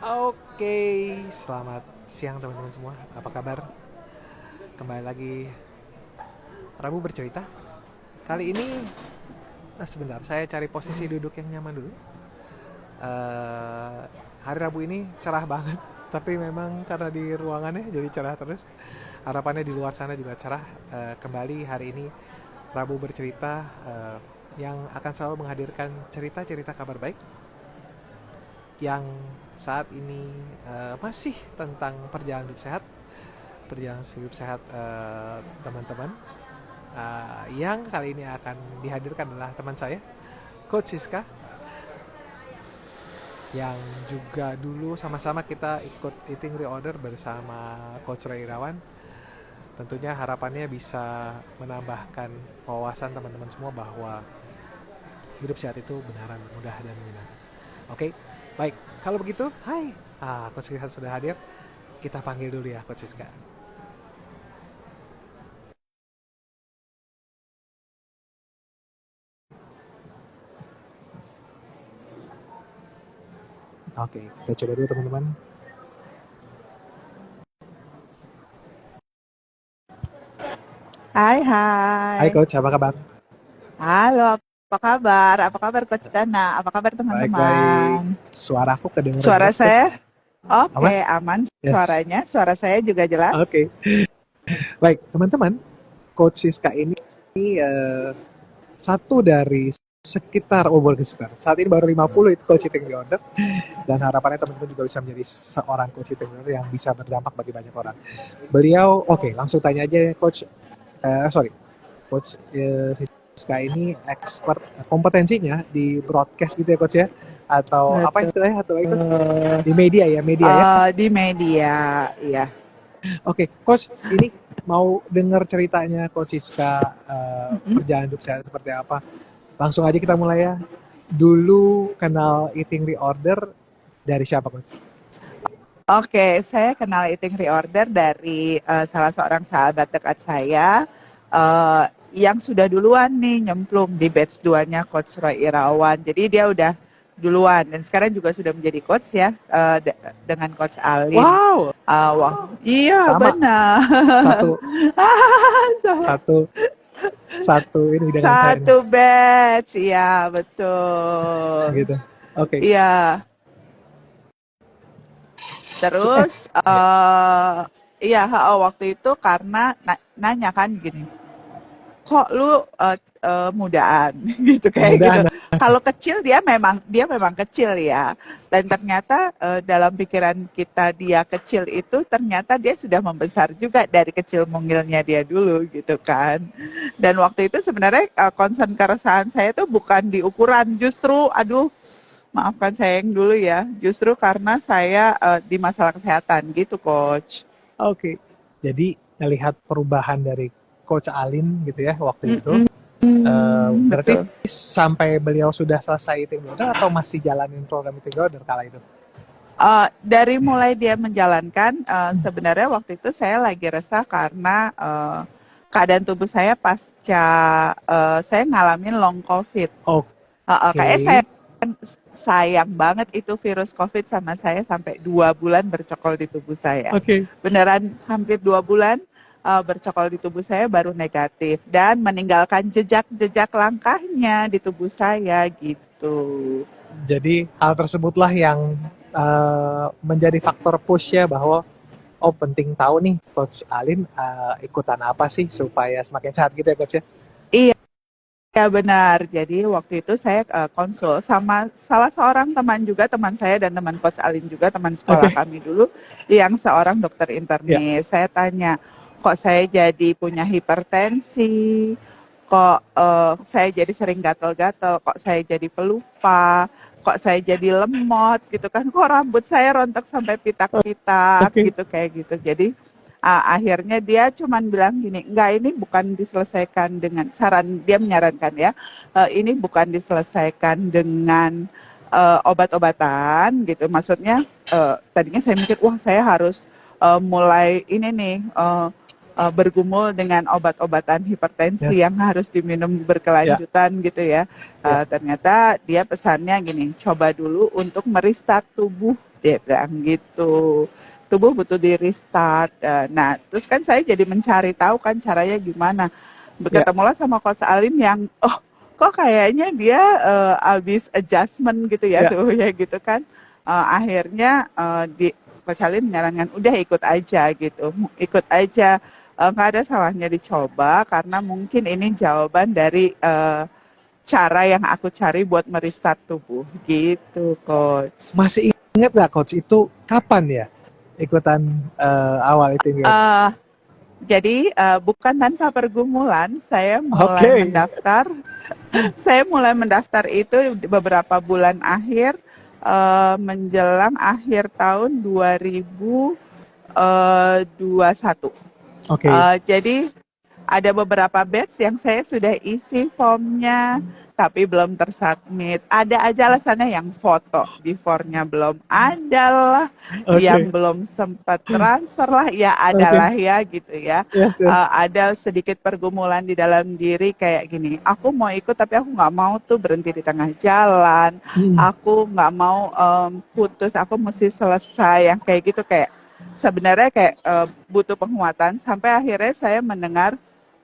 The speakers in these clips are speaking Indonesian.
Oke, selamat siang teman-teman semua. Apa kabar? Kembali lagi Rabu bercerita. Kali ini, sebentar, saya cari posisi duduk yang nyaman dulu. Eh, Hari Rabu ini cerah banget, tapi memang karena di ruangannya jadi cerah terus. Harapannya di luar sana juga cerah. Kembali hari ini Rabu bercerita yang akan selalu menghadirkan cerita-cerita kabar baik yang saat ini masih tentang perjalanan hidup sehat teman-teman. Yang kali ini akan dihadirkan adalah teman saya, Coach Siska, yang juga dulu sama-sama kita ikut eating reorder bersama Coach Ray Irawan. Tentunya harapannya bisa menambahkan wawasan teman-teman semua bahwa hidup sehat itu benaran mudah dan menyenangkan. Oke, baik. Kalau begitu, hai. Coach Siska sudah hadir. Kita panggil dulu ya, Coach Siska. Oke, kita coba dulu teman-teman. Hai, Hai hai. Coach, apa kabar? Halo, apa kabar? Apa kabar Coach Dana? Apa kabar Baik-baik. teman-teman? Suaraku kedengeran Suara jelas, Coach? saya oke, Aman? aman Yes. suaranya. Suara saya juga jelas. Oke. Baik, teman-teman. Coach Siska ini eh, satu dari sekitar, bukan sekitar. Saat ini baru 50 itu coach sitting di order. Dan harapannya teman-teman juga bisa menjadi seorang coach sitting di order yang bisa berdampak bagi banyak orang. Beliau, oke, langsung tanya aja ya, Coach. Sorry, Coach Siska ini expert kompetensinya di broadcast gitu ya, Coach ya? Atau apa Betul. istilahnya? Atau lagi, Coach? Di media ya. Di media, iya. Oke, Coach, ini mau dengar ceritanya Coach Siska, Mm-mm. perjalanan hidup saya seperti apa. Langsung aja kita mulai ya. Dulu kenal eating reorder dari siapa, Coach? Oke, saya kenal eating reorder dari salah seorang sahabat dekat saya eh, yang sudah duluan nih nyemplung di batch 2-nya Coach Roy Irawan. Jadi dia udah duluan dan sekarang juga sudah menjadi coach ya dengan Coach Alin. Wow, Wah, iya sama benar. satu satu satu ini dengan saya nih, Satu batch, iya betul. gitu. Oke, Iya, terus ya, iya waktu itu karena nanya kan gini, kok lu mudaan gitu kayak gitu. kemudahan. Kalau kecil dia memang kecil ya. Dan ternyata dalam pikiran kita dia kecil itu ternyata dia sudah membesar juga dari kecil mungilnya dia dulu gitu kan. Dan waktu itu sebenarnya concern keresahan saya tuh bukan di ukuran, justru aduh maafkan saya yang dulu ya, justru karena saya di masalah kesehatan gitu coach. Oke, jadi melihat perubahan dari Coach Alin gitu ya waktu itu. Mm-mm, Berarti betul. sampai beliau sudah selesai eating disorder atau masih jalanin program eating disorder kala itu? Dari mulai dia menjalankan, sebenarnya waktu itu saya lagi resah karena keadaan tubuh saya pasca saya ngalamin long COVID. Oke, Kayaknya saya sayang banget itu virus COVID sama saya sampai 2 bulan bercokol di tubuh saya. oke. Beneran hampir 2 bulan bercokol di tubuh saya baru negatif dan meninggalkan jejak-jejak langkahnya di tubuh saya gitu. Jadi hal tersebutlah yang menjadi faktor push ya bahwa oh penting tahu nih Coach Alin ikutan apa sih supaya semakin sehat gitu ya Coach ya. Iya. Ya benar. Jadi waktu itu saya konsul sama salah seorang teman juga, teman saya dan teman Coach Alin juga, teman sekolah Oke, kami dulu, yang seorang dokter ya. internis. Saya tanya, kok saya jadi punya hipertensi, kok saya jadi sering gatal-gatal, kok saya jadi pelupa, kok saya jadi lemot gitu kan, kok rambut saya rontok sampai pitak-pitak Oke. gitu kayak gitu. Jadi akhirnya dia cuman bilang gini, enggak ini bukan diselesaikan dengan dia menyarankan ya, ini bukan diselesaikan dengan obat-obatan gitu. Maksudnya tadinya saya mikir, wah saya harus mulai ini nih bergumul dengan obat-obatan hipertensi Yes. yang harus diminum Ya, berkelanjutan gitu ya. ya. Ternyata dia pesannya gini, coba dulu untuk merestart tubuh dia bilang gitu. Tubuh butuh di restart. Nah, terus kan saya jadi mencari tahu kan caranya gimana. Ya, Ketemulah sama Coach Alin yang, oh kok kayaknya dia abis adjustment gitu ya ya. tuh ya gitu kan. Akhirnya di Coach Alin menyarankan udah ikut aja gitu, ikut aja. Nggak ada salahnya dicoba karena mungkin ini jawaban dari cara yang aku cari buat merestart tubuh gitu, Coach. Masih ingat nggak coach itu kapan ya ikutan awal itu? Eh jadi bukan tanpa pergumulan, Oke, saya mulai mendaftar itu beberapa bulan akhir menjelang akhir tahun 2021. oke, Jadi ada beberapa batch yang saya sudah isi formnya tapi belum tersubmit. Ada aja alasannya yang foto before-nya belum ada lah, yang oke, belum sempat transfer lah, ya oke. adalah ya gitu ya. Yes, yes. Ada sedikit pergumulan di dalam diri kayak gini, aku mau ikut tapi aku nggak mau tuh berhenti di tengah jalan, Hmm, aku nggak mau putus, aku mesti selesai, yang kayak gitu kayak sebenarnya kayak butuh penguatan sampai akhirnya saya mendengar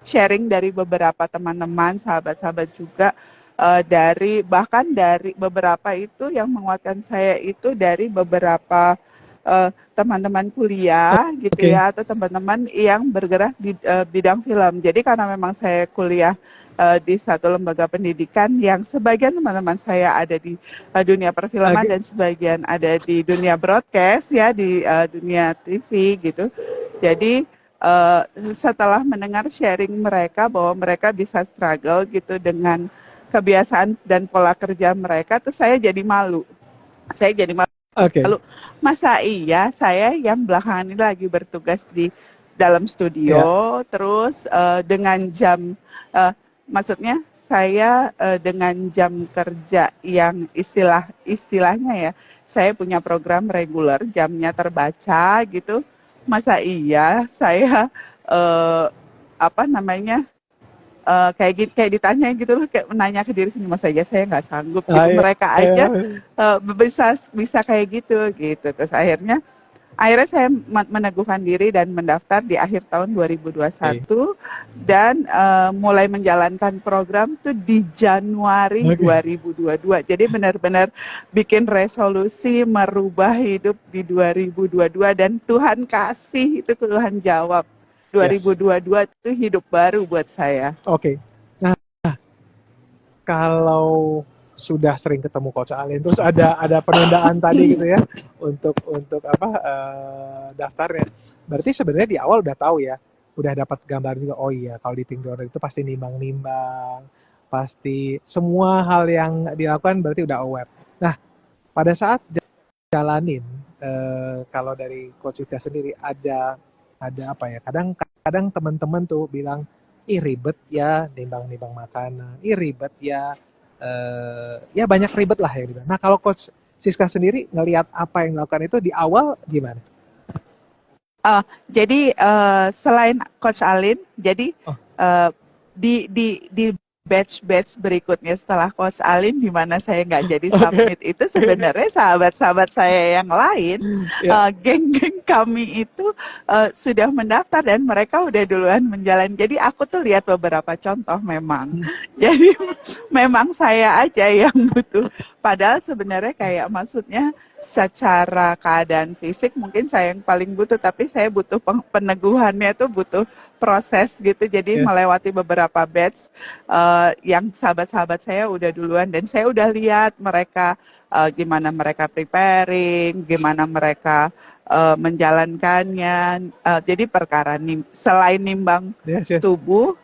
sharing dari beberapa teman-teman, sahabat-sahabat juga dari bahkan dari beberapa itu yang menguatkan saya itu dari beberapa teman-teman kuliah gitu oke, ya atau teman-teman yang bergerak di bidang film. Jadi karena memang saya kuliah di satu lembaga pendidikan yang sebagian teman-teman saya ada di dunia perfilman oke. dan sebagian ada di dunia broadcast ya di dunia TV gitu. Jadi setelah mendengar sharing mereka bahwa mereka bisa struggle gitu dengan kebiasaan dan pola kerja mereka, tuh saya jadi malu. Saya jadi malu. Oke, Masa iya saya yang belakangan ini lagi bertugas di dalam studio, ya, terus dengan jam, maksudnya saya dengan jam kerja yang istilahnya ya, saya punya program reguler, jamnya terbaca gitu. Masa iya saya eh, apa namanya kayak ditanya gitu loh, kayak menanya ke diri sendiri, masa aja saya nggak sanggup gitu, ya, mereka aja ya. bisa bisa kayak gitu. Terus akhirnya saya meneguhkan diri dan mendaftar di akhir tahun Oke, 2021 dan mulai menjalankan program tuh di Januari oke. 2022. Jadi benar-benar bikin resolusi merubah hidup di 2022 dan Tuhan kasih itu, Tuhan jawab. Yes, 2022 itu hidup baru buat saya. oke. Nah, kalau sudah sering ketemu Coach Alin, terus ada penundaan tadi gitu ya untuk apa daftarnya. Berarti sebenarnya di awal udah tahu ya, udah dapat gambar juga. Oh iya, kalau di Think Donor itu pasti nimbang-nimbang, pasti semua hal yang dilakukan berarti udah aware. Nah, pada saat jalanin, kalau dari Coach Ita sendiri ada apa ya? Kadang teman-teman tuh bilang, ih ribet ya nimbang-nimbang makanan, ih ribet ya, ya banyak ribet lah ya dibilang. Nah kalau Coach Siska sendiri ngelihat apa yang dilakukan itu di awal gimana? Jadi selain Coach Alin, jadi Oh, uh, di batch-batch berikutnya setelah Coach Alin, di mana saya nggak jadi oke. submit itu sebenarnya sahabat-sahabat saya yang lain, Ya, geng-geng kami itu sudah mendaftar dan mereka udah duluan menjalani. Jadi aku tuh lihat beberapa contoh memang. Jadi memang saya aja yang butuh. Padahal sebenarnya kayak maksudnya secara keadaan fisik mungkin saya yang paling butuh, tapi saya butuh peneguhannya tuh butuh proses gitu. Jadi yes, melewati beberapa batch yang sahabat-sahabat saya udah duluan dan saya udah lihat mereka gimana mereka preparing, gimana mereka menjalankannya. Jadi perkara selain nimbang yes, yes. tubuh,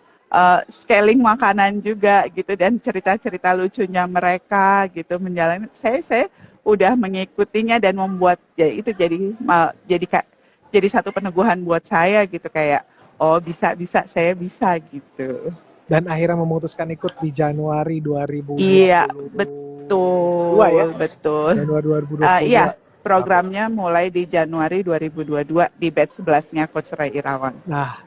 scaling makanan juga gitu dan cerita-cerita lucunya mereka gitu menjalani. Saya udah mengikutinya dan membuat ya itu jadi satu peneguhan buat saya gitu kayak oh bisa saya bisa gitu. Dan akhirnya memutuskan ikut di Januari Iya 2022 ya, betul betul. Januari 2022. Iya programnya mulai di Januari 2022 di batch 11-nya Coach Ray Irawan. Nah,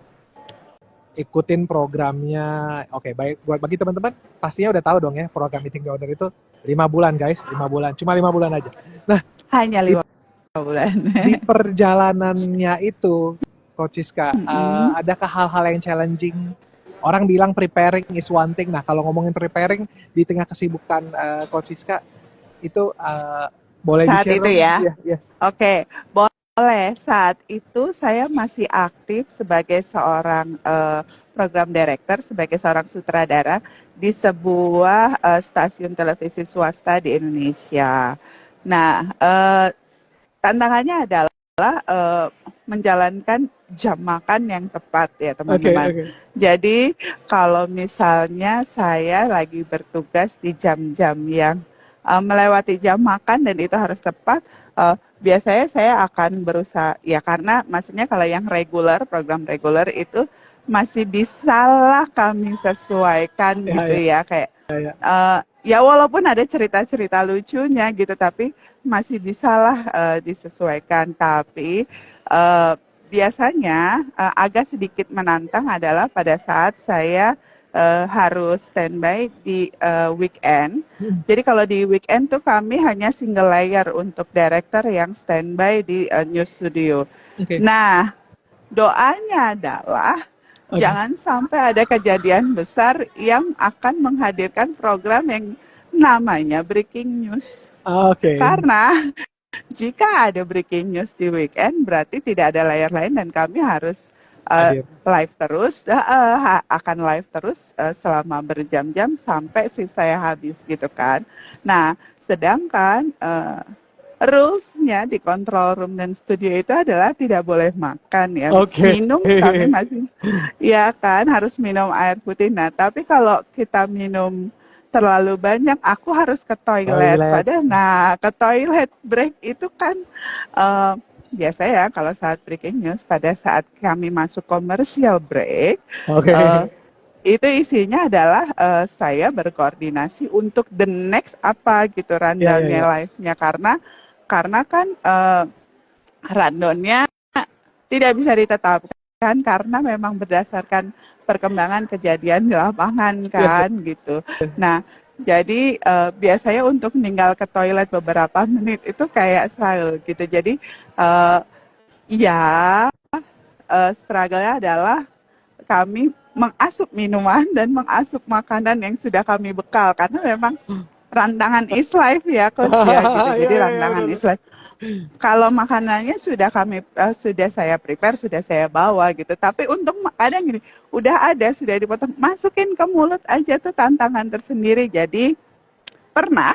ikutin programnya. Oke, baik buat bagi teman-teman pastinya udah tahu dong ya program meeting the owner itu 5 bulan guys, 5 bulan, cuma 5 bulan aja. Nah, Hanya di 5 bulan? Di perjalanannya itu, Coach Siska, Mm-mm. adakah hal-hal yang challenging? Orang bilang preparing is one thing. Nah, kalau ngomongin preparing di tengah kesibukan Coach Siska, itu boleh Saat di-share itu dong? ya. Iya, yes. Oke, boleh. Saat itu saya masih aktif sebagai seorang program director, sebagai seorang sutradara di sebuah stasiun televisi swasta di Indonesia. Nah, tantangannya adalah menjalankan jam makan yang tepat ya Oke, teman-teman. oke. Jadi kalau misalnya saya lagi bertugas di jam-jam yang melewati jam makan dan itu harus tepat, biasanya saya akan berusaha ya karena maksudnya kalau yang reguler, program reguler itu masih bisalah kami sesuaikan Ya, gitu ya, ya kayak ya. ya walaupun ada cerita-cerita lucunya gitu tapi masih bisalah disesuaikan tapi eh, biasanya agak sedikit menantang adalah pada saat saya harus standby di weekend. Hmm, Jadi kalau di weekend tuh kami hanya single layer untuk director yang standby di news studio. Oke, Nah, doanya adalah oke. jangan sampai ada kejadian besar yang akan menghadirkan program yang namanya breaking news. Oke, Karena jika ada breaking news di weekend, berarti tidak ada layar lain dan kami harus hadir. live terus, akan live terus selama berjam-jam sampai shift saya habis gitu kan. Nah, sedangkan rules-nya di control room dan studio itu adalah tidak boleh makan ya. Oke. Minum kami masih, ya kan harus minum air putih. Nah, tapi kalau kita minum terlalu banyak, aku harus ke toilet. Toilet. Padahal, nah ke toilet break itu kan biasa ya kalau saat breaking news pada saat kami masuk commercial break, Oke. eh, itu isinya adalah saya berkoordinasi untuk the next apa gitu Ya, ya, rundownnya ya. live-nya karena kan rundownnya tidak bisa ditetapkan karena memang berdasarkan perkembangan kejadian di lapangan Yes, kan gitu. Nah, jadi biasanya untuk meninggal ke toilet beberapa menit itu kayak struggle gitu. Jadi ya struggle-nya adalah kami mengasup minuman dan mengasup makanan yang sudah kami bekal karena memang rantangan is life ya coach ya gitu. ya, Jadi ya, ya, rantangan benar. is life. Kalau makanannya sudah sudah saya prepare, sudah saya bawa gitu. Tapi untuk kadang gini, udah ada, sudah dipotong, masukin ke mulut aja tuh tantangan tersendiri. Jadi pernah,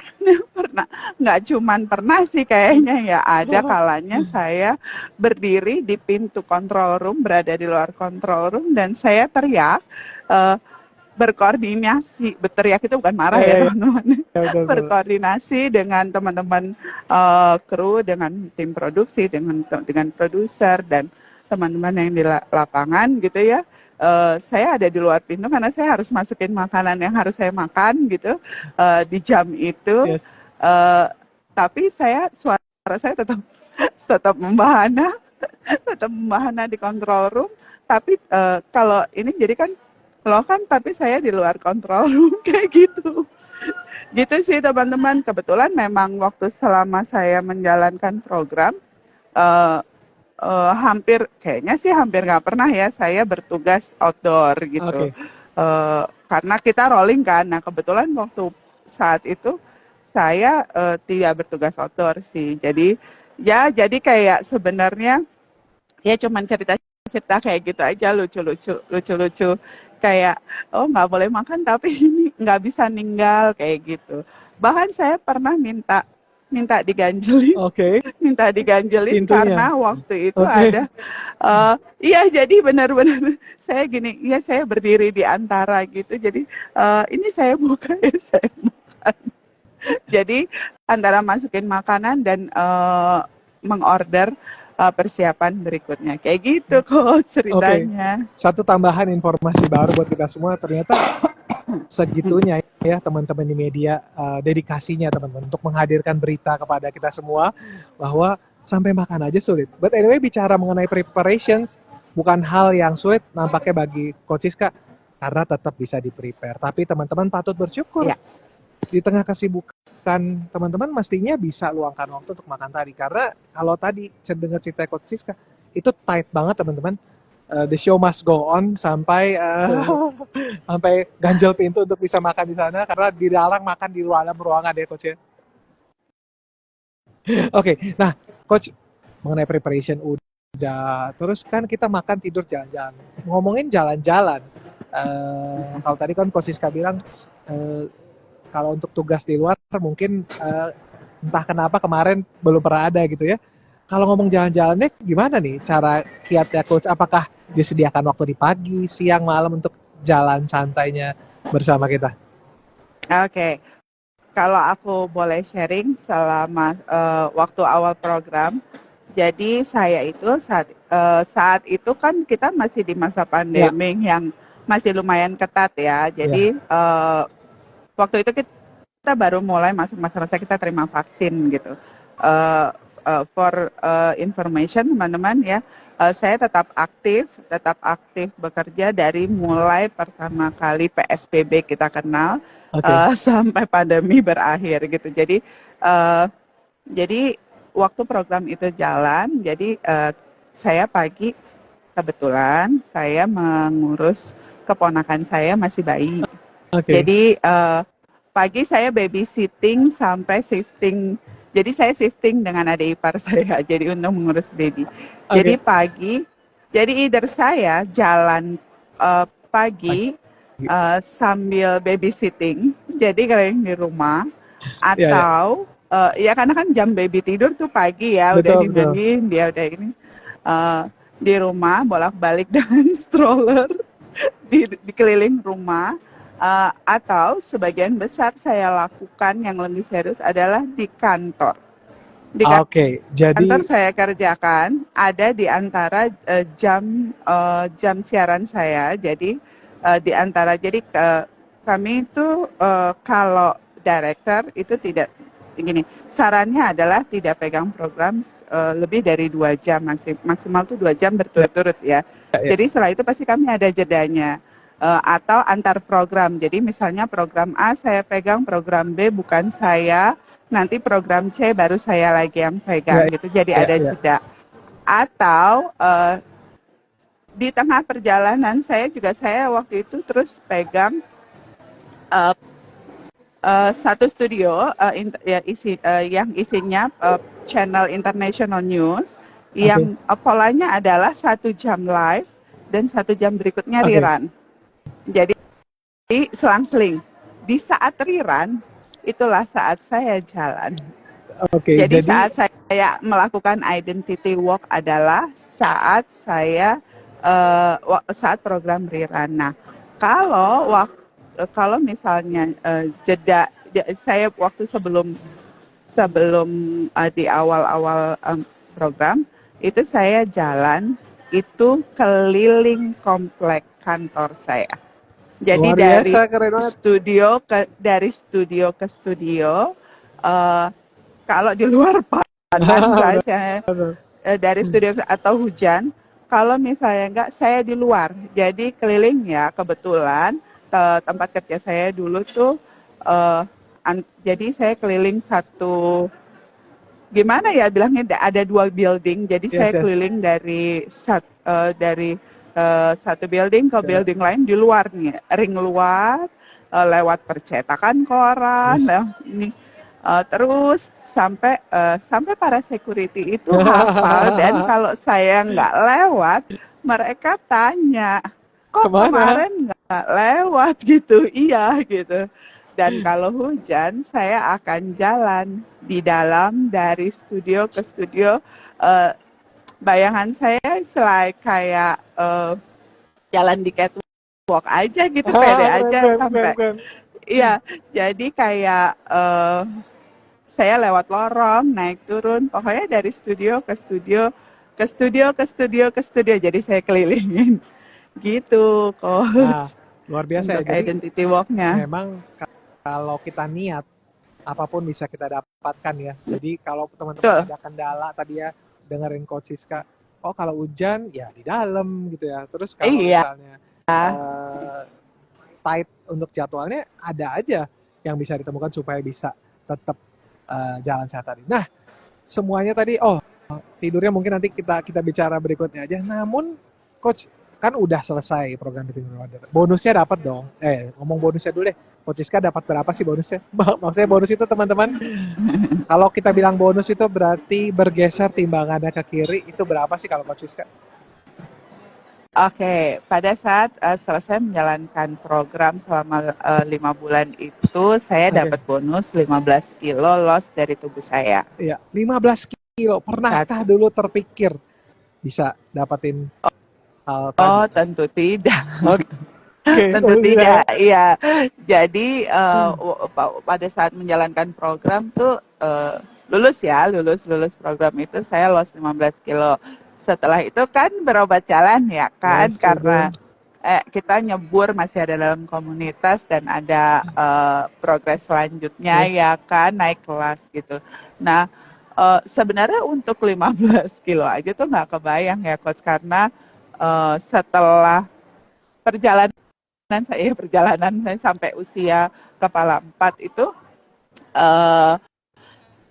pernah, nggak cuman pernah sih kayaknya ya ada kalanya saya berdiri di pintu control room, berada di luar control room dan saya teriak. eh, Berkoordinasi, berteriak itu bukan marah Ya, ya ya, ya, teman-teman, betul, betul. berkoordinasi dengan teman-teman kru, dengan tim produksi, dengan produser dan teman-teman yang di lapangan gitu ya. Saya ada di luar pintu karena saya harus masukin makanan yang harus saya makan gitu di jam itu. Yes. Eh, tapi suara saya tetap tetap membahana, tetap membahana di control room. Tapi kalau ini jadi kan loh kan tapi saya di luar kontrol kayak gitu. Gitu sih teman-teman. Kebetulan memang waktu selama saya menjalankan program eh, hampir kayaknya sih hampir nggak pernah ya saya bertugas outdoor gitu. Oke. Karena kita rolling kan. Nah kebetulan waktu saat itu saya tidak bertugas outdoor sih. Jadi ya jadi kayak sebenarnya ya cuman cerita-cerita kayak gitu aja lucu-lucu kayak oh nggak boleh makan tapi ini nggak bisa ninggal kayak gitu bahkan saya pernah minta minta diganjelin Oke. minta diganjelin Pintunya. karena waktu itu Oke. ada iya jadi benar-benar saya gini ya saya berdiri di antara gitu jadi ini saya buka ya saya buka jadi antara masukin makanan dan mengorder persiapan berikutnya. Kayak gitu kok Oke. ceritanya. Satu tambahan informasi baru buat kita semua, ternyata segitunya ya teman-teman di media, dedikasinya teman-teman untuk menghadirkan berita kepada kita semua bahwa sampai makan aja sulit. But anyway, bicara mengenai preparations bukan hal yang sulit nampaknya bagi Coach Siska karena tetap bisa di-prepare. Tapi teman-teman patut bersyukur Ya. di tengah kesibukan kan teman-teman mestinya bisa luangkan waktu untuk makan tadi. Karena kalau tadi saya dengar cerita Coach Siska, itu tight banget teman-teman. The show must go on sampai sampai ganjel pintu untuk bisa makan di sana karena dilarang makan di dalam ruangan ya Coach ya. Oke, nah Coach mengenai preparation udah, terus kan kita makan tidur jalan-jalan. Ngomongin jalan-jalan, kalau tadi kan Coach Siska bilang eh, kalau untuk tugas di luar mungkin entah kenapa kemarin belum pernah ada gitu ya. Kalau ngomong jalan-jalannya gimana nih cara kiatnya Coach? Apakah disediakan waktu di pagi, siang, malam untuk jalan santainya bersama kita? Oke, kalau aku boleh sharing selama waktu awal program, jadi saya itu saat itu kan kita masih di masa Ya, pandemi yang masih lumayan ketat ya. ya, Jadi waktu itu kita baru mulai masuk masa-masa kita terima vaksin gitu. Uh, for information teman-teman ya, saya tetap aktif bekerja dari mulai pertama kali PSBB kita kenal oke, sampai pandemi berakhir gitu. Uh, jadi waktu program itu jalan, jadi saya pagi kebetulan saya mengurus keponakan saya masih bayi. oke, Jadi pagi saya babysitting sampai shifting. Jadi saya shifting dengan adik ipar saya. Jadi untuk mengurus baby. Jadi oke. pagi, jadi either saya jalan pagi sambil babysitting. Jadi kalian di rumah Ya, ya, atau ya karena kan jam baby tidur tuh pagi ya, udah betul, betul. dimandiin dia udah ini di rumah bolak-balik dengan stroller di keliling rumah. Atau sebagian besar saya lakukan yang lebih serius adalah di kantor. Di Oke, kantor jadi saya kerjakan ada di antara jam siaran saya. Jadi di antara kami itu kalau director itu tidak gini. Sarannya adalah tidak pegang program lebih dari 2 jam maksimal tuh 2 jam ya, berturut-turut ya. ya, Jadi setelah itu pasti kami ada jedanya. Atau antar program. Jadi misalnya program A saya pegang, program B bukan saya, nanti program C baru saya lagi yang ya, pegang gitu. Jadi ya, ada ya. jeda. Atau di tengah perjalanan saya waktu itu terus pegang uh, satu studio yang isinya channel international news Oke, yang polanya adalah 1 jam live dan 1 jam berikutnya oke, rerun. Jadi selang-seling. Di saat rerun, itulah saat saya jalan. oke. Jadi Jadi, saat saya melakukan identity walk adalah saat program rerun. Nah, kalau misalnya jeda saya waktu sebelum di awal-awal program itu saya jalan itu keliling komplek kantor saya. Jadi luar biasa, keren banget. dari studio ke studio, kalau di luar panas Benar, misalnya benar. dari studio atau hujan, kalau misalnya enggak saya di luar. Jadi keliling ya kebetulan tempat kerja saya dulu tuh eh, jadi saya keliling gimana ya bilangnya ada 2 building. Jadi saya Yes, yes. keliling dari satu building ke Ya, building lain di luar nih, ring luar, lewat percetakan koran, yes. ini terus sampai para security itu hafal dan kalau saya nggak lewat, mereka tanya, kok Kemana? kemarin nggak lewat gitu, iya gitu. Dan kalau hujan, saya akan jalan di dalam dari studio ke studio. Eh, Bayangan saya selain kayak jalan di catwalk aja gitu, pede Keren, aja keren, keren, sampai. keren. Iya, jadi kayak saya lewat lorong, naik turun, pokoknya dari studio ke studio, ke studio, ke studio, ke studio. Jadi saya kelilingin gitu, Nah, coach, luar biasa untuk ya. Jadi identity walk-nya. memang kalau kita niat, apapun bisa kita dapatkan ya. Jadi kalau teman-teman Betul, ada kendala tadi ya, dengerin Coach Siska, oh kalau hujan ya di dalam gitu ya. Terus kalau iya. misalnya eh, tight untuk jadwalnya, ada aja yang bisa ditemukan supaya bisa tetap jalan sehat tadi. Nah, semuanya tadi, tidurnya mungkin nanti kita bicara berikutnya aja. Namun, Coach, kan udah selesai program Eating Reorder. Bonusnya dapat dong. Ngomong bonusnya dulu deh. Coach Siska dapat berapa sih bonusnya? Maksudnya bonus itu teman-teman, kalau kita bilang bonus itu berarti bergeser timbangannya ke kiri, itu berapa sih kalau Coach Siska? Oke, pada saat selesai menjalankan program selama 5 bulan itu, saya dapat bonus 15 kilo loss dari tubuh saya. Iya, 15 kilo. Pernahkah dulu terpikir bisa dapetin hal tadi? Oh, tentu tidak. Okay. Tentu tidak, iya. Jadi pada saat menjalankan program tuh lulus program itu saya loss 15 kilo. Setelah itu kan berobat jalan ya kan, Yes, karena kita nyebur masih ada dalam komunitas dan ada progres selanjutnya ya kan, naik kelas gitu. Nah, sebenarnya untuk 15 kilo aja tuh nggak kebayang ya Coach, karena setelah perjalanan saya sampai usia kepala 4 itu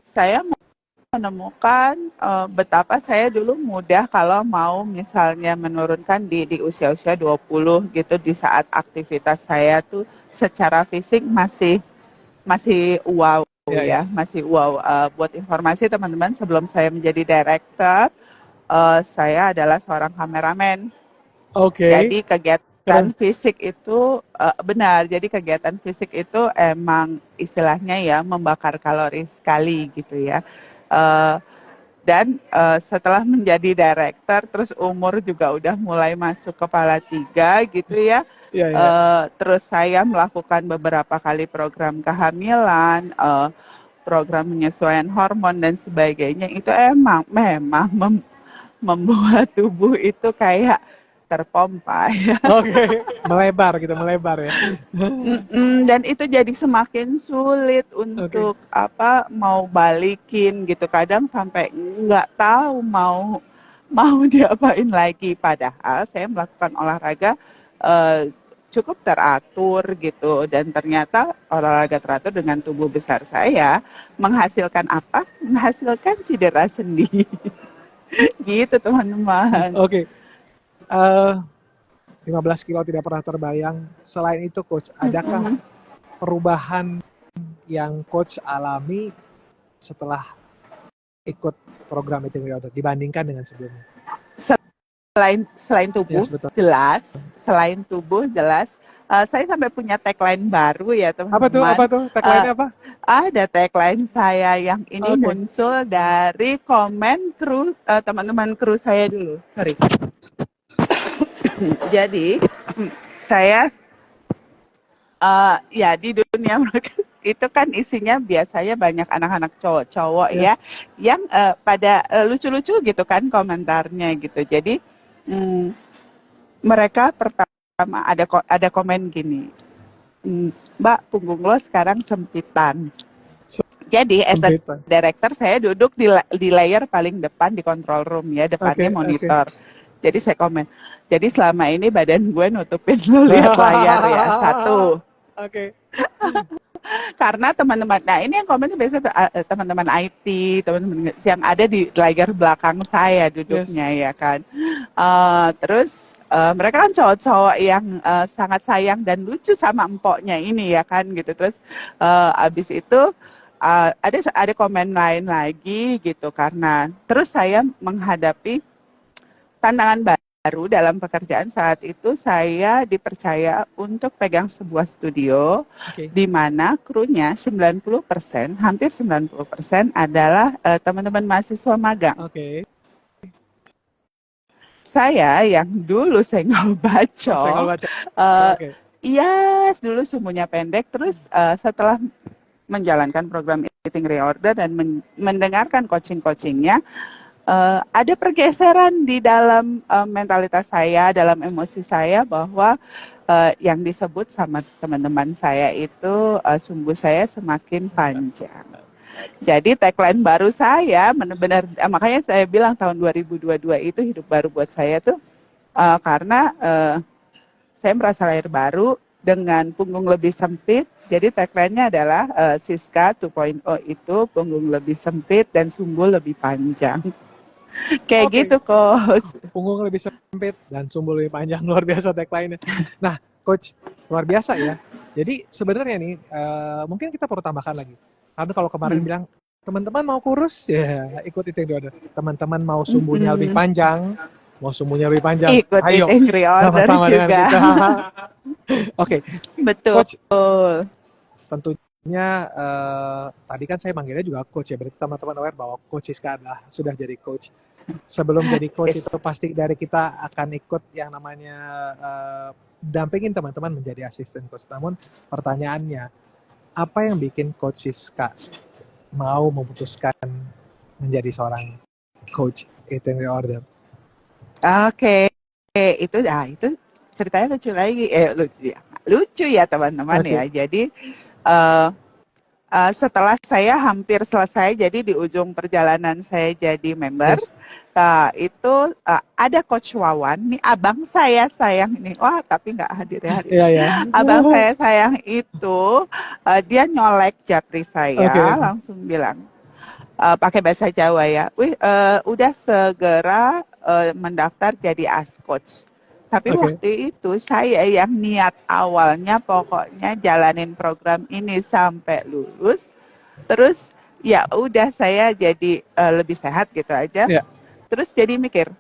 saya menemukan betapa saya dulu mudah kalau mau misalnya menurunkan di usia-usia 20 gitu, di saat aktivitas saya tuh secara fisik masih wow ya. Masih wow. Buat informasi teman-teman, sebelum saya menjadi director, saya adalah seorang kameramen. Jadi kegiatan fisik itu jadi kegiatan fisik itu emang istilahnya ya membakar kalori sekali gitu ya. Dan setelah menjadi director, terus umur juga udah mulai masuk kepala 3 gitu ya. Terus saya melakukan beberapa kali program kehamilan, program penyesuaian hormon dan sebagainya. Itu memang membuat tubuh itu kayak terpompa ya. Melebar ya. Dan itu jadi semakin sulit untuk mau balikin gitu. Kadang sampai nggak tahu mau diapain lagi. Padahal saya melakukan olahraga cukup teratur gitu, dan ternyata olahraga teratur dengan tubuh besar saya menghasilkan apa? Menghasilkan cedera sendiri. Gitu teman-teman. 15 kilo tidak pernah terbayang. Selain itu Coach, adakah perubahan yang Coach alami setelah ikut program Eating Reorder dibandingkan dengan sebelumnya? Selain tubuh, jelas. Selain tubuh, jelas. Saya sampai punya tagline baru ya teman-teman. Apa tuh? Tagline apa? Ada tagline saya yang ini muncul dari komen kru, teman-teman kru saya dulu. Sorry. Jadi saya ya di dunia itu kan isinya biasanya banyak anak-anak cowok-cowok ya, yang pada lucu-lucu gitu kan komentarnya gitu. Jadi mereka pertama ada komen gini, Mbak, punggung lo sekarang sempitan. Jadi as a director saya duduk di layer paling depan di control room ya, depannya monitor. Jadi saya komen, jadi selama ini badan gue nutupin lo lihat layar ya, satu. Karena teman-teman, nah ini yang komennya biasanya teman-teman IT, teman-teman yang ada di layar belakang saya duduknya ya kan. Terus mereka kan cowok-cowok yang sangat sayang dan lucu sama empoknya ini ya kan gitu. Terus abis itu ada komen lain lagi gitu, karena terus saya menghadapi tantangan baru dalam pekerjaan. Saat itu saya dipercaya untuk pegang sebuah studio di mana krunya 90%, hampir 90% adalah teman-teman mahasiswa magang. Saya yang dulu senggol bacok, dulu sumbunya pendek, terus setelah menjalankan program Eating Reorder dan mendengarkan coaching-coachingnya, ada pergeseran di dalam mentalitas saya, dalam emosi saya, bahwa yang disebut sama teman-teman saya itu sumbu saya semakin panjang. Jadi tagline baru saya benar-benar, makanya saya bilang tahun 2022 itu hidup baru buat saya tuh karena saya merasa lahir baru, dengan punggung lebih sempit. Jadi tagline-nya adalah Siska 2.0 itu punggung lebih sempit dan sumbu lebih panjang. Kayak Oke, gitu, Coach. punggung lebih sempit dan sumbu lebih panjang, luar biasa tagline-nya. Nah, Coach, luar biasa ya. Jadi sebenarnya nih, mungkin kita perlu tambahkan lagi. Karena kalau kemarin bilang, teman-teman mau kurus, ya ikut eating reorder. Teman-teman mau sumbunya lebih panjang, Ikut ayo eating reorder sama-sama dengan juga. kita. Oke, Betul. Coach, tentunya tadi kan saya manggilnya juga coach ya, berarti teman-teman aware bahwa Coach Siska adalah sudah jadi coach. Sebelum jadi coach Yes. itu pasti dari kita akan ikut yang namanya dampingin teman-teman menjadi asisten coach. Namun pertanyaannya, apa yang bikin Coach Siska mau memutuskan menjadi seorang coach eating reorder? Oke, itu ceritanya lucu lagi, lucu ya teman-teman ya. Jadi setelah saya hampir selesai, jadi di ujung perjalanan saya jadi member, itu ada Coach Wawan, nih abang saya sayang ini, wah tapi nggak hadir ya hari ini. Abang saya sayang itu, dia nyolek japri saya, langsung bilang, pakai bahasa Jawa ya, udah segera mendaftar jadi ASCOach. Tapi waktu itu saya yang niat awalnya pokoknya jalanin program ini sampai lulus, terus ya udah saya jadi lebih sehat gitu aja. Terus jadi mikir,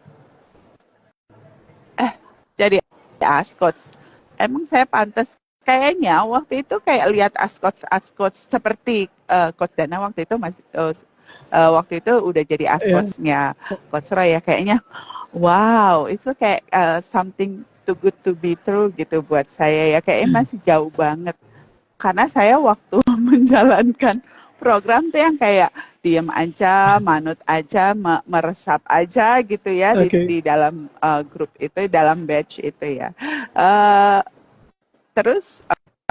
jadi ASCOach, emang saya pantas? Kayaknya waktu itu kayak lihat ASCOach seperti Coach Dana waktu itu masih waktu itu udah jadi ASCOach-nya Coach Roy ya, kayaknya wow, itu kayak something too good to be true gitu buat saya ya, kayaknya masih jauh banget. Karena saya waktu menjalankan program tuh yang kayak diem aja, manut aja, meresap aja gitu ya di dalam grup itu, dalam batch itu ya. Terus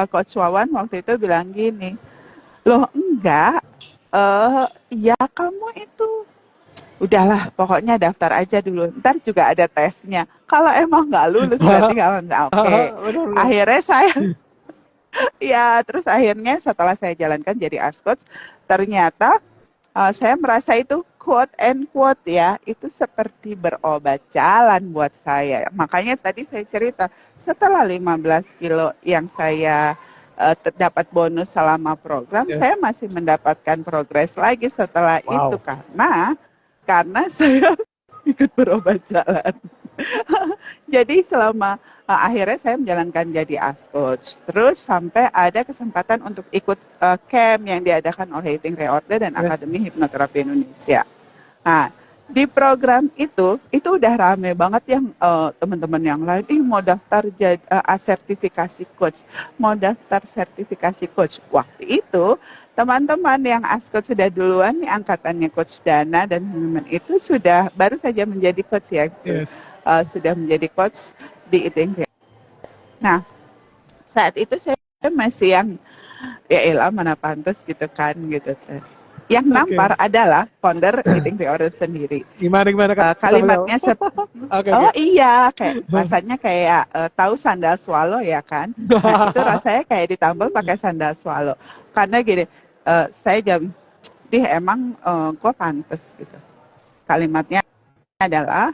Coach Wawan waktu itu bilang gini, loh enggak, ya kamu itu udahlah pokoknya daftar aja dulu, ntar juga ada tesnya. Kalau emang nggak lulus berarti nggak oke. Akhirnya saya, ya terus akhirnya setelah saya jalankan jadi ASCOach, ternyata saya merasa itu quote and quote ya, itu seperti berobat jalan buat saya. Makanya tadi saya cerita, setelah 15 kilo yang saya terdapat bonus selama program, saya masih mendapatkan progres lagi setelah itu karena saya ikut berobat jalan. Jadi selama akhirnya saya menjalankan jadi ASCOach. Terus sampai ada kesempatan untuk ikut camp yang diadakan oleh Eating Reorder dan Akademi Hipnoterapi Indonesia. Nah, di program itu udah rame banget yang teman-teman yang lain, mau daftar jadi sertifikasi coach, mau daftar sertifikasi coach. Waktu itu teman-teman yang ASCOach sudah duluan nih, angkatannya Coach Dana dan teman-teman itu sudah baru saja menjadi coach ya, sudah menjadi coach di Eating Reorder. Nah, saat itu saya masih yang ya elah mana pantas gitu kan gitu. Yang nampar adalah founder Eating Reorder sendiri. Gimana kalimatnya iya, kayak rasanya kayak tahu sandal swallow ya kan. Nah, itu rasanya kayak ditampol pakai sandal swallow. Karena gini, saya jam emang gue pantes gitu. Kalimatnya adalah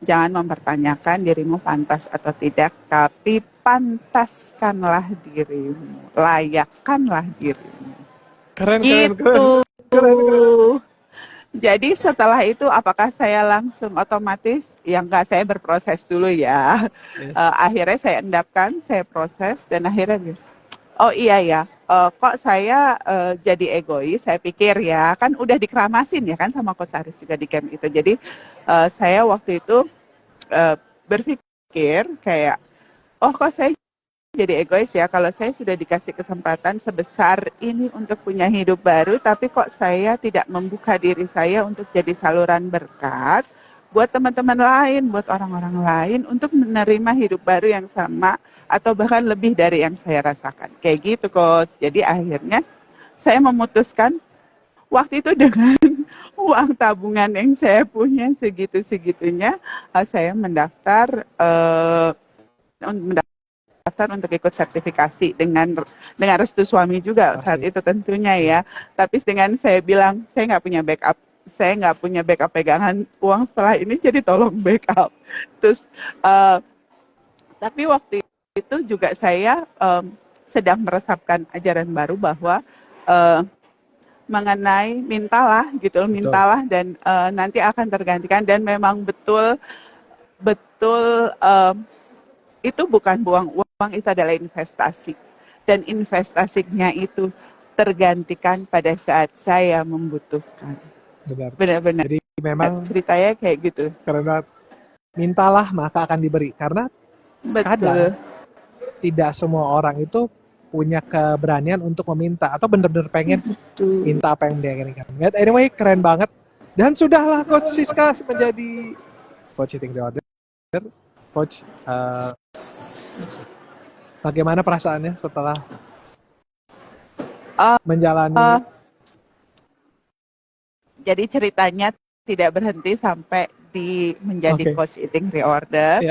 jangan mempertanyakan dirimu pantas atau tidak, tapi pantaskanlah dirimu, layakkanlah dirimu. Keren. Jadi setelah itu apakah saya langsung otomatis? Ya enggak, saya berproses dulu ya. Akhirnya saya endapkan, saya proses dan akhirnya oh iya ya, kok saya jadi egois, saya pikir ya, kan udah dikeramasin ya kan sama Coach Aris juga di camp itu. Jadi saya waktu itu berpikir kayak, oh kok saya jadi egois ya, kalau saya sudah dikasih kesempatan sebesar ini untuk punya hidup baru, tapi kok saya tidak membuka diri saya untuk jadi saluran berkat buat teman-teman lain, buat orang-orang lain untuk menerima hidup baru yang sama atau bahkan lebih dari yang saya rasakan. Kayak gitu, Coach. Jadi akhirnya saya memutuskan waktu itu dengan uang tabungan yang saya punya segitu-segitunya, saya mendaftar mendaftar untuk ikut sertifikasi dengan restu suami juga saat Pasti. itu tentunya ya. Tapi dengan saya bilang saya nggak punya backup, saya nggak punya backup pegangan uang setelah ini, jadi tolong backup. Terus tapi waktu itu juga saya sedang meresapkan ajaran baru bahwa mengenai mintalah gitu, Betul. mintalah dan nanti akan tergantikan, dan memang betul itu bukan buang uang, itu adalah investasi, dan investasinya itu tergantikan pada saat saya membutuhkan. Benar. Benar-benar Jadi memang ceritanya kayak gitu. karena mintalah maka akan diberi. Karena kadang Betul. tidak semua orang itu punya keberanian untuk meminta atau benar-benar pengen Betul. minta apa yang dia inginkan. Anyway, keren banget. Dan sudahlah Coach Siska menjadi Coach Sitting the Order. Coach, bagaimana perasaannya setelah menjalani? Jadi ceritanya tidak berhenti sampai di menjadi Coach Eating Reorder.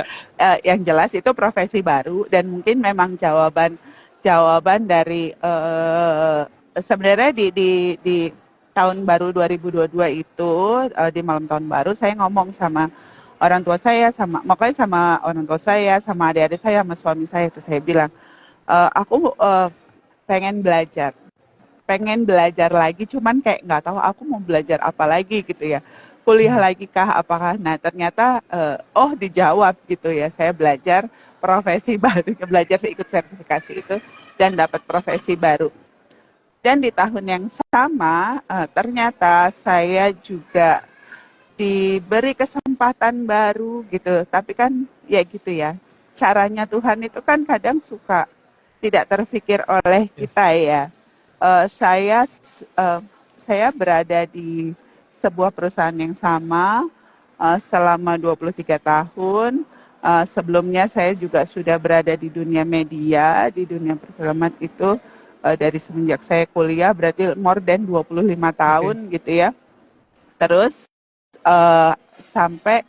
Yang jelas itu profesi baru, dan mungkin memang jawaban dari sebenarnya di tahun baru 2022 itu, di malam tahun baru saya ngomong sama orang tua saya, makanya sama orang tua saya, sama adik-adik saya, sama suami saya, itu saya bilang aku pengen belajar lagi, cuman kayak nggak tahu aku mau belajar apa lagi gitu ya, kuliah lagi kah apakah. Nah ternyata dijawab gitu ya, saya belajar profesi baru, belajar ikut sertifikasi itu dan dapat profesi baru. Dan di tahun yang sama ternyata saya juga diberi kesempatan baru gitu, tapi kan ya gitu ya, caranya Tuhan itu kan kadang suka tidak terpikir oleh kita ya. Saya berada di sebuah perusahaan yang sama selama 23 tahun. Sebelumnya saya juga sudah berada di dunia media, di dunia perfilman itu dari semenjak saya kuliah, berarti more than 25 tahun gitu ya. Terus sampai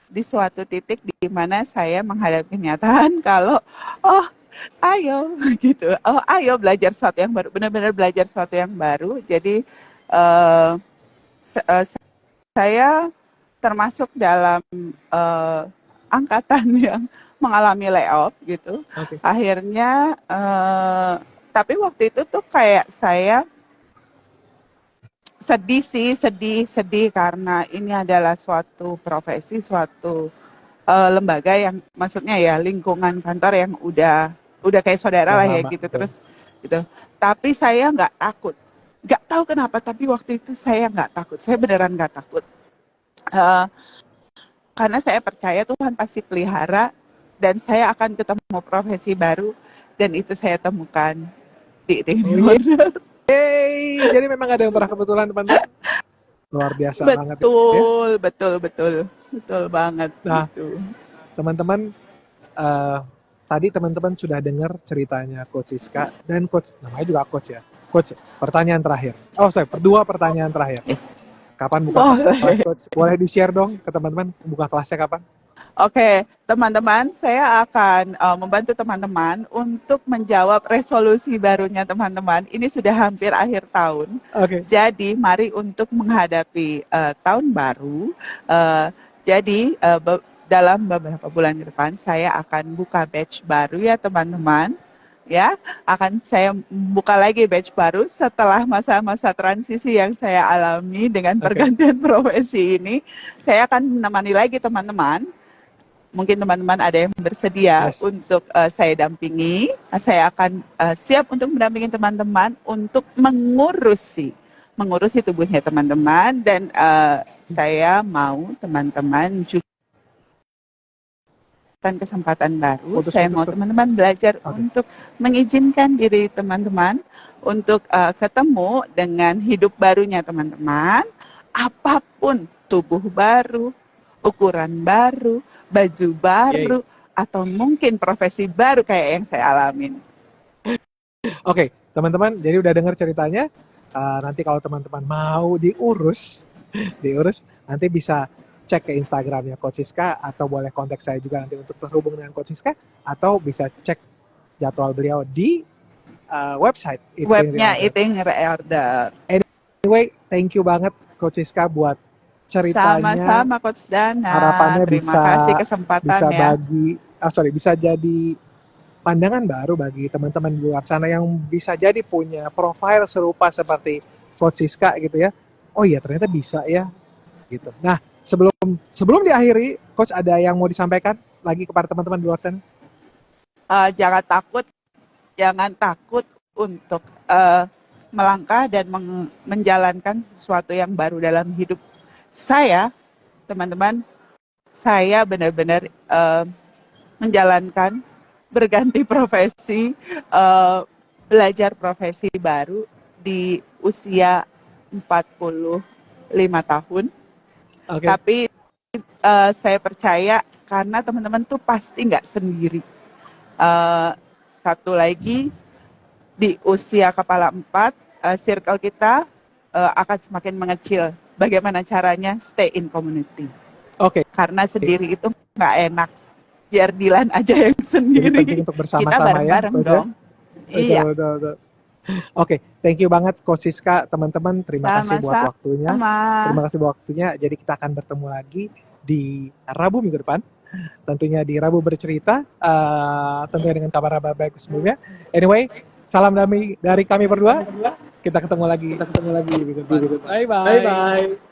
di suatu titik di mana saya menghadapi kenyataan kalau ayo gitu, ayo belajar sesuatu yang baru, benar-benar belajar sesuatu yang baru. Jadi saya termasuk dalam angkatan yang mengalami layoff gitu. Akhirnya tapi waktu itu tuh kayak saya sedih karena ini adalah suatu profesi, suatu lembaga yang maksudnya ya lingkungan kantor yang udah kayak saudara lah ya gitu, terus gitu. Tapi saya nggak takut, nggak tahu kenapa, tapi waktu itu saya nggak takut, saya beneran nggak takut, karena saya percaya Tuhan pasti pelihara dan saya akan ketemu profesi baru, dan itu saya temukan di Eating Reorder. Jadi memang ada yang pernah kebetulan teman-teman. Luar biasa banget. Betul banget. Nah, gitu. Teman-teman, tadi teman-teman sudah dengar ceritanya Coach Siska, dan Coach, namanya juga Coach ya. Coach, pertanyaan terakhir. Dua pertanyaan terakhir. Kapan buka kelas, Coach? Boleh di-share dong ke teman-teman, buka kelasnya kapan? Oke, teman-teman, saya akan membantu teman-teman untuk menjawab resolusi barunya teman-teman. Ini sudah hampir akhir tahun. Jadi, mari untuk menghadapi tahun baru. Jadi, dalam beberapa bulan ke depan, saya akan buka batch baru ya teman-teman. Ya, akan saya buka lagi batch baru setelah masa-masa transisi yang saya alami dengan pergantian profesi ini. Saya akan menemani lagi teman-teman. Mungkin teman-teman ada yang bersedia untuk saya dampingi. Saya akan siap untuk mendampingi teman-teman untuk mengurusi tubuhnya teman-teman, dan saya mau teman-teman juga kesempatan baru. Saya mau teman-teman belajar untuk mengizinkan diri teman-teman untuk ketemu dengan hidup barunya teman-teman. Apapun, tubuh baru, ukuran baru, baju baru, atau mungkin profesi baru kayak yang saya alamin. Oke, teman-teman, jadi udah dengar ceritanya. Nanti kalau teman-teman mau diurus, nanti bisa cek ke Instagramnya Coach Siska, atau boleh kontak saya juga nanti untuk terhubung dengan Coach Siska, atau bisa cek jadwal beliau di website Webnya Eating Eating Reorder. Anyway, thank you banget Coach Siska buat ceritanya. Sama-sama Coach Dana. Harapannya Terima bisa kasih bisa kesempatannya. bisa jadi pandangan baru bagi teman-teman di luar sana yang bisa jadi punya profil serupa seperti Coach Siska gitu ya. Oh iya ternyata bisa ya gitu. Nah sebelum diakhiri, Coach ada yang mau disampaikan lagi kepada teman-teman di luar sana? Jangan takut untuk melangkah dan menjalankan sesuatu yang baru dalam hidup saya, teman-teman. Saya benar-benar menjalankan berganti profesi, belajar profesi baru di usia 45 tahun. Okay. Tapi saya percaya karena teman-teman tuh pasti nggak sendiri. Satu lagi, di usia kepala 4, circle kita akan semakin mengecil. Bagaimana caranya? Stay in community. Oke. Karena sendiri itu nggak enak. Biar Dilan aja yang Jadi sendiri. penting untuk Kita bersama-sama ya, bareng-bareng Coach ya. dong. Iya. Betul. Oke, thank you banget Coach Siska, teman-teman. Terima kasih buat waktunya. Terima kasih buat waktunya. Jadi kita akan bertemu lagi di Rabu minggu depan. Tentunya di Rabu Bercerita. Tentunya dengan kabar-kabar baik sebelumnya. Anyway, salam damai dari kami berdua. Kita ketemu lagi minggu depan. Bye-bye.